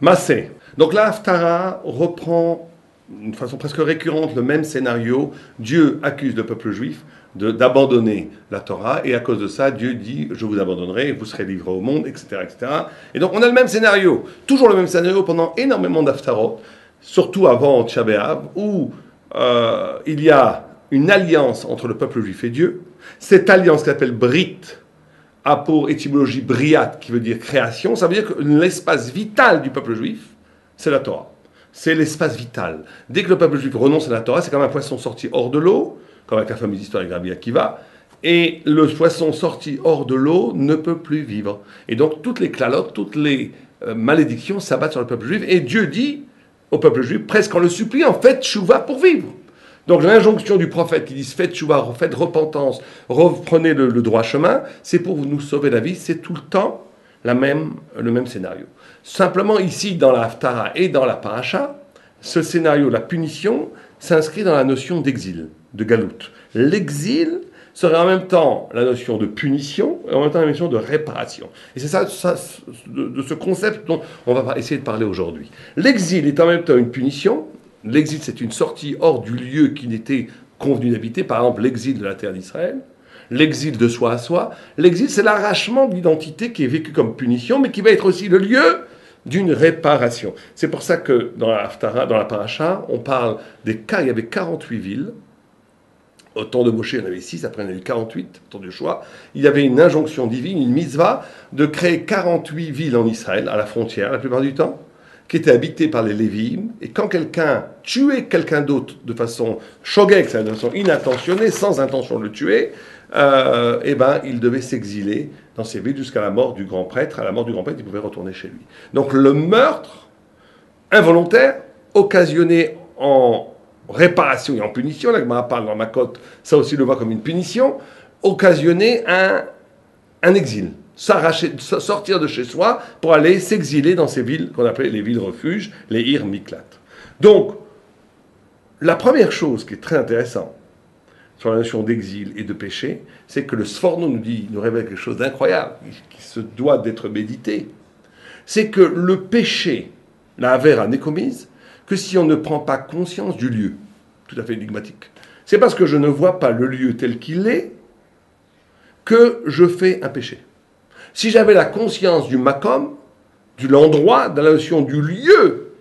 Massé. Donc là, Haftara reprend d'une façon presque récurrente le même scénario. Dieu accuse le peuple juif d'abandonner la Torah, et à cause de ça, Dieu dit « je vous abandonnerai, vous serez livrés au monde », etc., etc. Et donc on a le même scénario, toujours le même scénario pendant énormément d'Haftarot, surtout avant Tisha B'Av, où il y a une alliance entre le peuple juif et Dieu. Cette alliance qui s'appelle Brit a pour étymologie Briat, qui veut dire création. Ça veut dire que l'espace vital du peuple juif, c'est la Torah. C'est l'espace vital. Dès que le peuple juif renonce à la Torah, c'est comme un poisson sorti hors de l'eau, comme avec la fameuse histoire avec Rabbi Akiva, et le poisson sorti hors de l'eau ne peut plus vivre. Et donc toutes les klalotes, toutes les malédictions s'abattent sur le peuple juif, et Dieu dit au peuple juif, presque en le suppliant, faites tchouva pour vivre. Donc l'injonction du prophète qui dit faites tchouva, faites repentance, reprenez le droit chemin, c'est pour nous sauver la vie, c'est tout le temps le même scénario. Simplement ici, dans la Haftara et dans la Paracha, ce scénario, la punition, s'inscrit dans la notion d'exil, de galoute. L'exil serait en même temps la notion de punition et en même temps la notion de réparation. Et c'est ça de ce concept dont on va essayer de parler aujourd'hui. L'exil est en même temps une punition. L'exil, c'est une sortie hors du lieu qui n'était convenu d'habiter, par exemple l'exil de la terre d'Israël, l'exil de soi à soi. L'exil, c'est l'arrachement de l'identité qui est vécu comme punition, mais qui va être aussi le lieu d'une réparation. C'est pour ça que dans la Haftara, dans la Paracha, on parle des cas, il y avait 48 villes. Au temps de Moshe, il y en avait 6, après il y en a eu 48, au temps du choix. Il y avait une injonction divine, une mitzvah, de créer 48 villes en Israël, à la frontière, la plupart du temps, qui étaient habitées par les Lévi'im. Et quand quelqu'un tuait quelqu'un d'autre de façon shogeg, de façon inintentionnée, sans intention de le tuer, il devait s'exiler dans ces villes jusqu'à la mort du grand prêtre. À la mort du grand prêtre, il pouvait retourner chez lui. Donc le meurtre involontaire, occasionné en réparation et en punition, la Gemara parle dans Makot, ça aussi le voit comme une punition, occasionner un exil, sortir de chez soi pour aller s'exiler dans ces villes qu'on appelait les villes refuges, les Ir Miklat. Donc, la première chose qui est très intéressante sur la notion d'exil et de péché, c'est que le Sforno nous révèle quelque chose d'incroyable, qui se doit d'être médité. C'est que le péché, la avera n'est commise que si on ne prend pas conscience du lieu. Tout à fait énigmatique. C'est parce que je ne vois pas le lieu tel qu'il est que je fais un péché. Si j'avais la conscience du makom, de l'endroit, de la notion du lieu,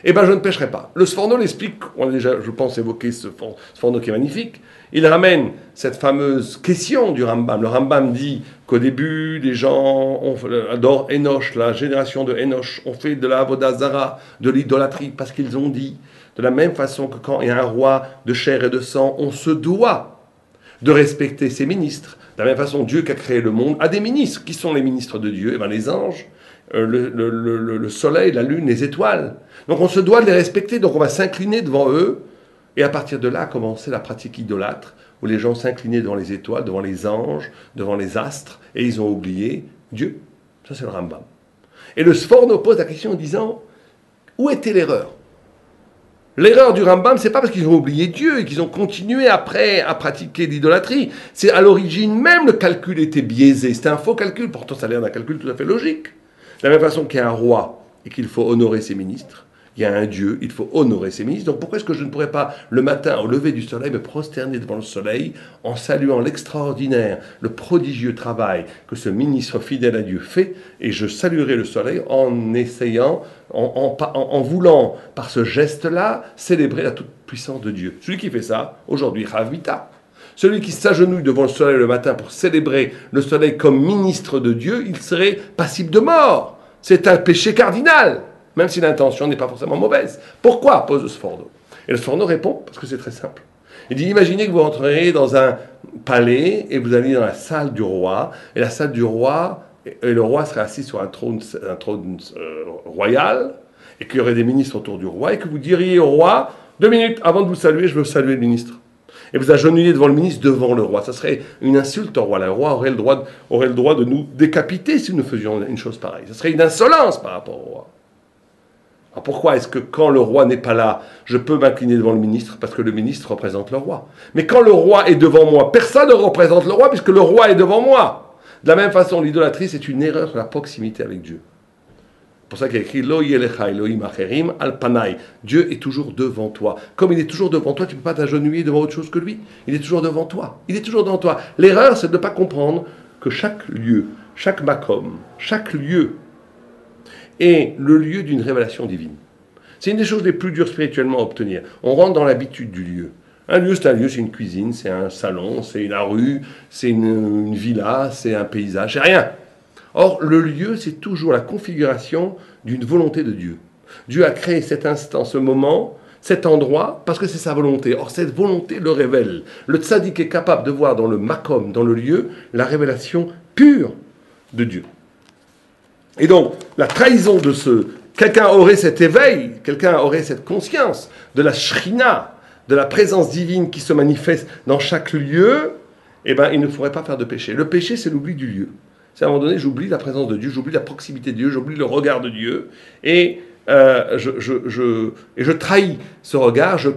je ne pécherais pas. Le Sforno l'explique, on a déjà, je pense, évoqué ce Sforno qui est magnifique. Il ramène cette fameuse question du Rambam. Le Rambam dit qu'au début, les gens adorent Enoch, la génération de Enoch, ont fait de la Avodah Zara, de l'idolâtrie, parce qu'ils ont dit, de la même façon que quand il y a un roi de chair et de sang, on se doit de respecter ses ministres. De la même façon, Dieu qui a créé le monde a des ministres. Qui sont les ministres de Dieu ? Les anges, le soleil, la lune, les étoiles. Donc on se doit de les respecter, donc on va s'incliner devant eux, et à partir de là a commencé la pratique idolâtre, où les gens s'inclinaient devant les étoiles, devant les anges, devant les astres, et ils ont oublié Dieu. Ça c'est le Rambam. Et le Sforno pose la question en disant, où était l'erreur ? L'erreur du Rambam, c'est pas parce qu'ils ont oublié Dieu et qu'ils ont continué après à pratiquer l'idolâtrie. C'est à l'origine même le calcul était biaisé. C'était un faux calcul, pourtant ça a l'air d'un calcul tout à fait logique. De la même façon qu'il y a un roi et qu'il faut honorer ses ministres, il y a un Dieu, il faut honorer ses ministres. Donc pourquoi est-ce que je ne pourrais pas, le matin, au lever du soleil, me prosterner devant le soleil en saluant l'extraordinaire, le prodigieux travail que ce ministre fidèle à Dieu fait, et je saluerai le soleil en essayant, en voulant, par ce geste-là, célébrer la toute-puissance de Dieu. Celui qui fait ça, aujourd'hui, Chav Mita. Celui qui s'agenouille devant le soleil le matin pour célébrer le soleil comme ministre de Dieu, il serait passible de mort. C'est un péché cardinal, même si l'intention n'est pas forcément mauvaise. Pourquoi ? Pose le Sforno. Et le Sforno répond, parce que c'est très simple. Il dit, imaginez que vous rentreriez dans un palais et vous alliez dans la salle du roi, et la salle du roi, et le roi serait assis sur un trône royal, et qu'il y aurait des ministres autour du roi, et que vous diriez au roi, 2 minutes avant de vous saluer, je veux saluer le ministre. Et vous agenouillez devant le ministre, devant le roi. Ça serait une insulte au roi. Le roi aurait le droit de nous décapiter si nous faisions une chose pareille. Ça serait une insolence par rapport au roi. Alors pourquoi est-ce que quand le roi n'est pas là, je peux m'incliner devant le ministre ? Parce que le ministre représente le roi. Mais quand le roi est devant moi, personne ne représente le roi puisque le roi est devant moi. De la même façon, l'idolâtrie, c'est une erreur sur la proximité avec Dieu. pour ça qu'il y a écrit Lo yelecha Elohim acherim al panai. Dieu est toujours devant toi. Comme il est toujours devant toi, tu ne peux pas t'agenouiller devant autre chose que lui. Il est toujours devant toi. Il est toujours devant toi. L'erreur, c'est de ne pas comprendre que chaque lieu, chaque makom, chaque lieu est le lieu d'une révélation divine. C'est une des choses les plus dures spirituellement à obtenir. On rentre dans l'habitude du lieu. Un lieu, c'est une cuisine, c'est un salon, c'est la rue, c'est une villa, c'est un paysage, c'est rien. Or, le lieu, c'est toujours la configuration d'une volonté de Dieu. Dieu a créé cet instant, ce moment, cet endroit, parce que c'est sa volonté. Or, cette volonté le révèle. Le tzaddik est capable de voir dans le makom, dans le lieu, la révélation pure de Dieu. Et donc, la trahison de ce... Quelqu'un aurait cet éveil, quelqu'un aurait cette conscience de la shrina, de la présence divine qui se manifeste dans chaque lieu, eh bien, il ne faudrait pas faire de péché. Le péché, c'est l'oubli du lieu. C'est à un moment donné, j'oublie la présence de Dieu, j'oublie la proximité de Dieu, j'oublie le regard de Dieu, et je trahis ce regard, je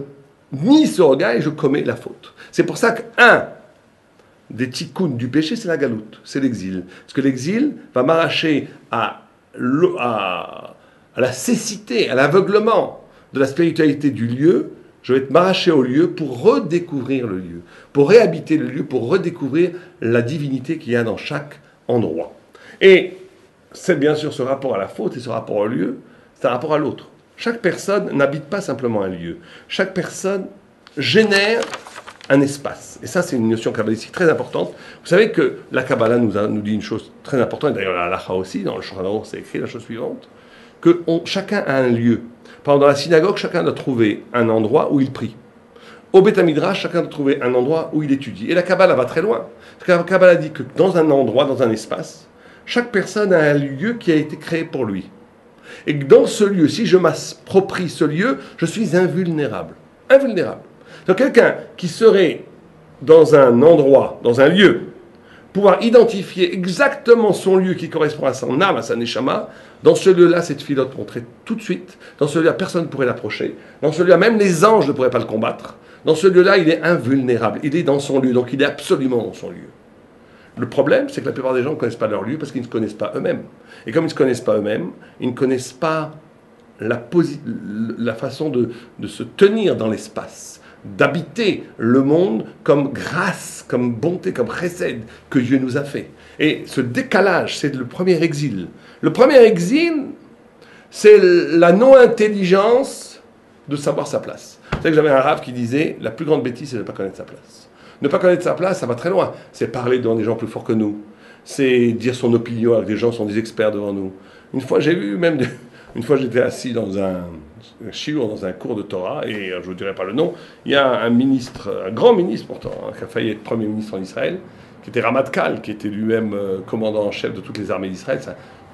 nie ce regard et je commets la faute. C'est pour ça qu'un des tikkuns du péché, c'est la galoute, c'est l'exil. Parce que l'exil va m'arracher à la cécité, à l'aveuglement de la spiritualité du lieu. Je vais m'arracher au lieu pour redécouvrir le lieu, pour réhabiter le lieu, pour redécouvrir la divinité qu'il y a dans chaque endroit. Et c'est bien sûr ce rapport à la faute et ce rapport au lieu, c'est un rapport à l'autre. Chaque personne n'habite pas simplement un lieu. Chaque personne génère un espace. Et ça, c'est une notion kabbalistique très importante. Vous savez que la Kabbalah nous dit une chose très importante, et d'ailleurs la Halacha aussi, dans le Shulchan Aruch, c'est écrit la chose suivante, que chacun a un lieu. Par exemple, dans la synagogue, chacun doit trouver un endroit où il prie. Au Beth Midrash, chacun doit trouver un endroit où il étudie. Et la Kabbalah va très loin. Parce que la Kabbalah dit que dans un endroit, dans un espace, chaque personne a un lieu qui a été créé pour lui. Et que dans ce lieu, si je m'approprie ce lieu, je suis invulnérable. Invulnérable. Donc quelqu'un qui serait dans un endroit, dans un lieu, pouvoir identifier exactement son lieu qui correspond à son âme, à sa neshama, dans ce lieu-là, cette filote montrait tout de suite. Dans ce lieu-là, personne ne pourrait l'approcher. Dans ce lieu-là, même les anges ne pourraient pas le combattre. Dans ce lieu-là, il est invulnérable. Il est dans son lieu, donc il est absolument dans son lieu. Le problème, c'est que la plupart des gens ne connaissent pas leur lieu parce qu'ils ne se connaissent pas eux-mêmes. Et comme ils ne se connaissent pas eux-mêmes, ils ne connaissent pas la façon de se tenir dans l'espace, d'habiter le monde comme grâce, comme bonté, comme chesed que Dieu nous a fait. Et ce décalage, c'est le premier exil. Le premier exil, c'est la non-intelligence de savoir sa place. Vous savez que j'avais un rav qui disait, la plus grande bêtise, c'est de ne pas connaître sa place. Ne pas connaître sa place, ça va très loin. C'est parler devant des gens plus forts que nous. C'est dire son opinion avec des gens qui sont des experts devant nous. Une fois, j'étais assis dans un shiur, dans un cours de Torah, et je ne vous dirai pas le nom, il y a un ministre, un grand ministre pourtant, qui a failli être premier ministre en Israël, qui était Ramatkal, qui était lui-même commandant en chef de toutes les armées d'Israël,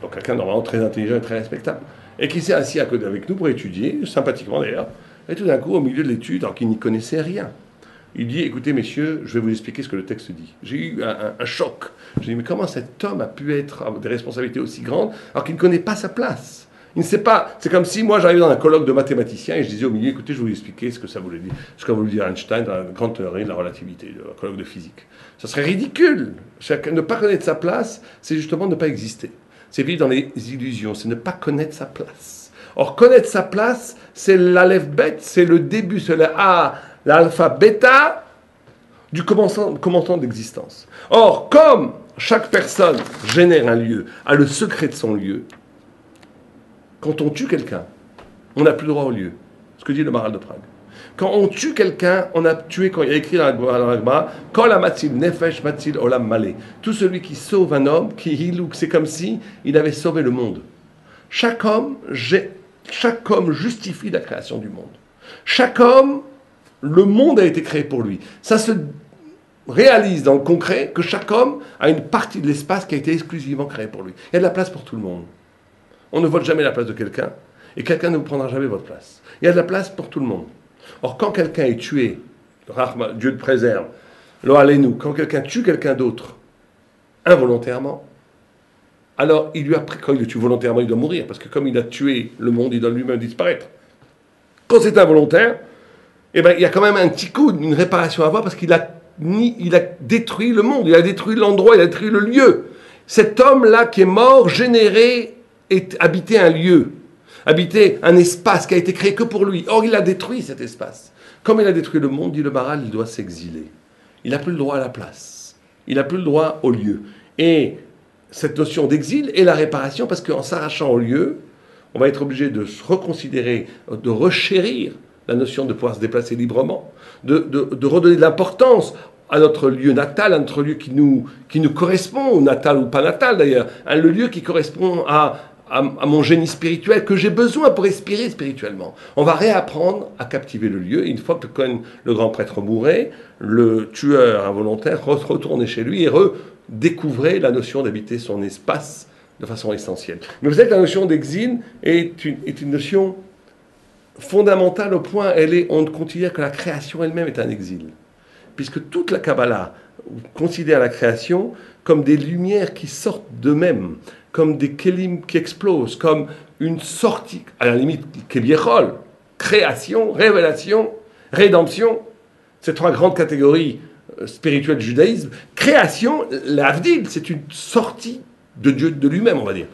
donc quelqu'un normalement très intelligent et très respectable, et qui s'est assis à côté avec nous pour étudier, sympathiquement d'ailleurs, et tout d'un coup, au milieu de l'étude, alors qu'il n'y connaissait rien, il dit, écoutez messieurs, je vais vous expliquer ce que le texte dit. J'ai eu un choc. J'ai dit, mais comment cet homme a pu avoir des responsabilités aussi grandes alors qu'il ne connaît pas sa place? Il ne sait pas. C'est comme si moi j'arrivais dans un colloque de mathématiciens et je disais au milieu, écoutez, je vais vous expliquer ce que ça voulait dire, ce qu'a voulu dire Einstein dans la grande théorie de la relativité, le colloque de physique. Ça serait ridicule. Ne pas connaître sa place, c'est justement ne pas exister. C'est vivre dans les illusions, c'est ne pas connaître sa place. Or, connaître sa place, c'est l'aleph bet, c'est le début, c'est le A, l'alpha bêta du commencement d'existence. Or, comme chaque personne génère un lieu, a le secret de son lieu, quand on tue quelqu'un, on n'a plus droit au lieu. Ce que dit le Maharal de Prague. Quand on tue quelqu'un, on a tué, quand il y a écrit dans la Gemara, Kol hamatzil nefesh matzil olam malé. Tout celui qui sauve un homme, c'est comme si il avait sauvé le monde. Chaque homme justifie la création du monde. Chaque homme, le monde a été créé pour lui. Ça se réalise dans le concret que chaque homme a une partie de l'espace qui a été exclusivement créée pour lui. Il y a de la place pour tout le monde. On ne vole jamais la place de quelqu'un, et quelqu'un ne vous prendra jamais votre place. Il y a de la place pour tout le monde. Or, quand quelqu'un est tué, Dieu le préserve, lo alenu, quand quelqu'un tue quelqu'un d'autre involontairement, alors il lui a pris, quand il le tue volontairement, il doit mourir, parce que comme il a tué le monde, il doit lui-même disparaître. Quand c'est involontaire, eh ben, il y a quand même un petit coup, une réparation à avoir, parce qu'il a détruit le monde, il a détruit l'endroit, il a détruit le lieu. Cet homme-là qui est mort générait habiter un lieu, habiter un espace qui a été créé que pour lui. Or, il a détruit cet espace. Comme il a détruit le monde, dit le Maharal, il doit s'exiler. Il n'a plus le droit à la place. Il n'a plus le droit au lieu. Et cette notion d'exil est la réparation, parce qu'en s'arrachant au lieu, on va être obligé de se reconsidérer, de rechérir la notion de pouvoir se déplacer librement, de redonner de l'importance à notre lieu natal, à notre lieu qui nous correspond, ou natal ou pas natal d'ailleurs, le lieu qui correspond à mon génie spirituel que j'ai besoin pour respirer spirituellement. On va réapprendre à captiver le lieu. Et une fois que Cohen, le grand prêtre, mourait, le tueur involontaire retournait chez lui et redécouvrait la notion d'habiter son espace de façon essentielle. Mais vous savez que la notion d'exil est une notion fondamentale au point on considère que la création elle-même est un exil. Puisque toute la Kabbalah considère la création comme des lumières qui sortent d'eux-mêmes, comme des kelim qui explosent, comme une sortie, à la limite, kebiechol, création, révélation, rédemption, ces trois grandes catégories spirituelles du judaïsme. Création, l'Avdil, c'est une sortie de Dieu, de lui-même, on va dire.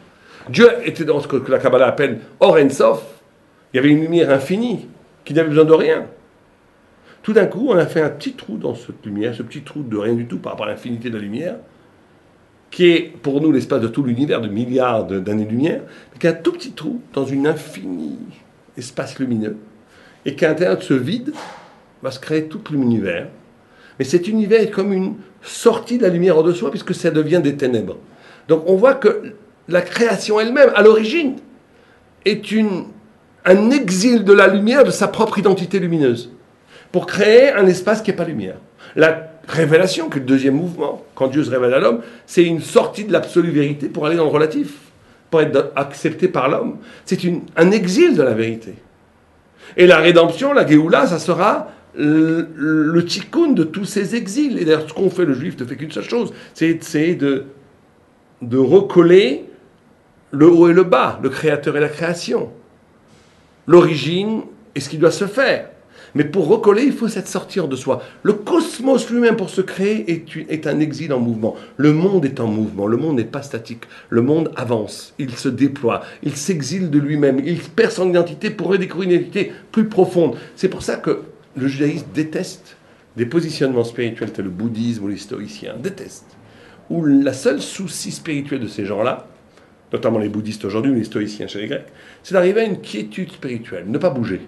Dieu était dans ce que la Kabbalah appelle Or En Sof. Il y avait une lumière infinie qui n'avait besoin de rien. Tout d'un coup, on a fait un petit trou dans cette lumière, ce petit trou de rien du tout par rapport à l'infinité de la lumière, qui est pour nous l'espace de tout l'univers, de milliards d'années-lumière, mais qui est un tout petit trou dans une infinie espace lumineux, et qu'à l'intérieur de ce vide va se créer tout l'univers. Mais cet univers est comme une sortie de la lumière hors de soi, puisque ça devient des ténèbres. Donc on voit que la création elle-même, à l'origine, est un exil de la lumière de sa propre identité lumineuse, pour créer un espace qui n'est pas lumière. La révélation, qui est le deuxième mouvement, quand Dieu se révèle à l'homme, c'est une sortie de l'absolue vérité pour aller dans le relatif, pour être accepté par l'homme. C'est un exil de la vérité. Et la rédemption, la Géoula, ça sera le tikkun de tous ces exils. Et d'ailleurs, ce qu'on fait, le juif ne fait qu'une seule chose, c'est de recoller le haut et le bas, le créateur et la création, l'origine et ce qui doit se faire. Mais pour recoller, il faut cette sortir de soi. Le cosmos lui-même, pour se créer, est un exil en mouvement. Le monde est en mouvement. Le monde n'est pas statique. Le monde avance. Il se déploie. Il s'exile de lui-même. Il perd son identité pour redécouvrir une identité plus profonde. C'est pour ça que le judaïsme déteste des positionnements spirituels tels le bouddhisme ou les stoïciens. Déteste. Où la seule souci spirituel de ces gens-là, notamment les bouddhistes aujourd'hui ou les stoïciens chez les Grecs, c'est d'arriver à une quiétude spirituelle. Ne pas bouger.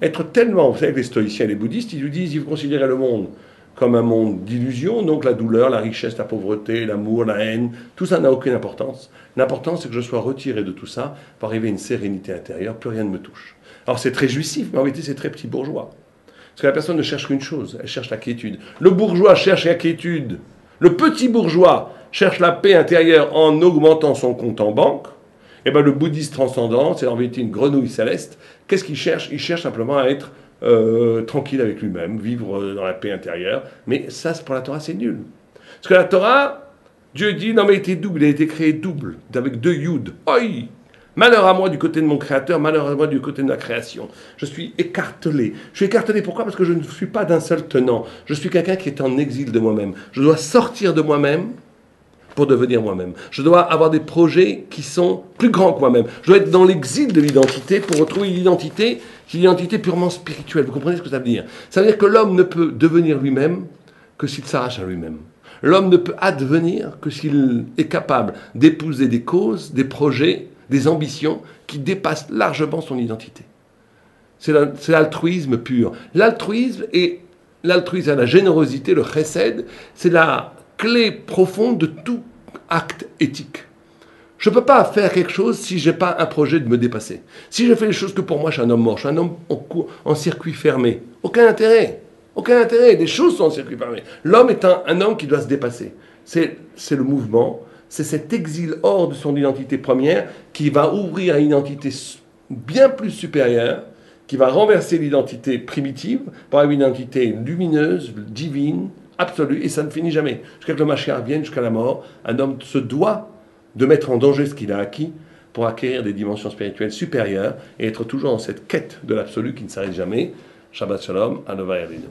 Être tellement, vous savez, les stoïciens et les bouddhistes, ils nous disent, ils considèrent le monde comme un monde d'illusion, donc la douleur, la richesse, la pauvreté, l'amour, la haine, tout ça n'a aucune importance. L'important, c'est que je sois retiré de tout ça pour arriver à une sérénité intérieure, plus rien ne me touche. Alors c'est très jouissif, mais en réalité c'est très petit bourgeois. Parce que la personne ne cherche qu'une chose, elle cherche la quiétude. Le bourgeois cherche la quiétude. Le petit bourgeois cherche la paix intérieure en augmentant son compte en banque. Et bien le bouddhiste transcendant, c'est en vérité une grenouille céleste. Qu'est-ce qu'il cherche? Il cherche simplement à être tranquille avec lui-même, vivre dans la paix intérieure. Mais ça, pour la Torah, c'est nul. Parce que la Torah, Dieu dit, non mais il était double, il a été créé double, avec deux yud. Oi! Malheur à moi du côté de mon créateur, malheur à moi du côté de la création. Je suis écartelé. Je suis écartelé pourquoi? Parce que je ne suis pas d'un seul tenant. Je suis quelqu'un qui est en exil de moi-même. Je dois sortir de moi-même pour devenir moi-même. Je dois avoir des projets qui sont plus grands que moi-même. Je dois être dans l'exil de l'identité pour retrouver l'identité qui est une identité purement spirituelle. Vous comprenez ce que ça veut dire? Ça veut dire que l'homme ne peut devenir lui-même que s'il s'arrache à lui-même. L'homme ne peut advenir que s'il est capable d'épouser des causes, des projets, des ambitions qui dépassent largement son identité. C'est l'altruisme pur. L'altruisme et la générosité, le chesed, c'est la clé profonde de tout acte éthique. Je ne peux pas faire quelque chose si je n'ai pas un projet de me dépasser. Si je fais les choses que pour moi, je suis un homme mort, je suis un homme en circuit fermé. Aucun intérêt. Aucun intérêt. Les choses sont en circuit fermé. L'homme est un homme qui doit se dépasser. C'est le mouvement, c'est cet exil hors de son identité première qui va ouvrir à une identité bien plus supérieure, qui va renverser l'identité primitive pour avoir une identité lumineuse, divine, absolue, et ça ne finit jamais. Jusqu'à que le Mashiach vienne, jusqu'à la mort, un homme se doit de mettre en danger ce qu'il a acquis pour acquérir des dimensions spirituelles supérieures et être toujours dans cette quête de l'absolu qui ne s'arrête jamais. Shabbat Shalom, Alova Yadinu.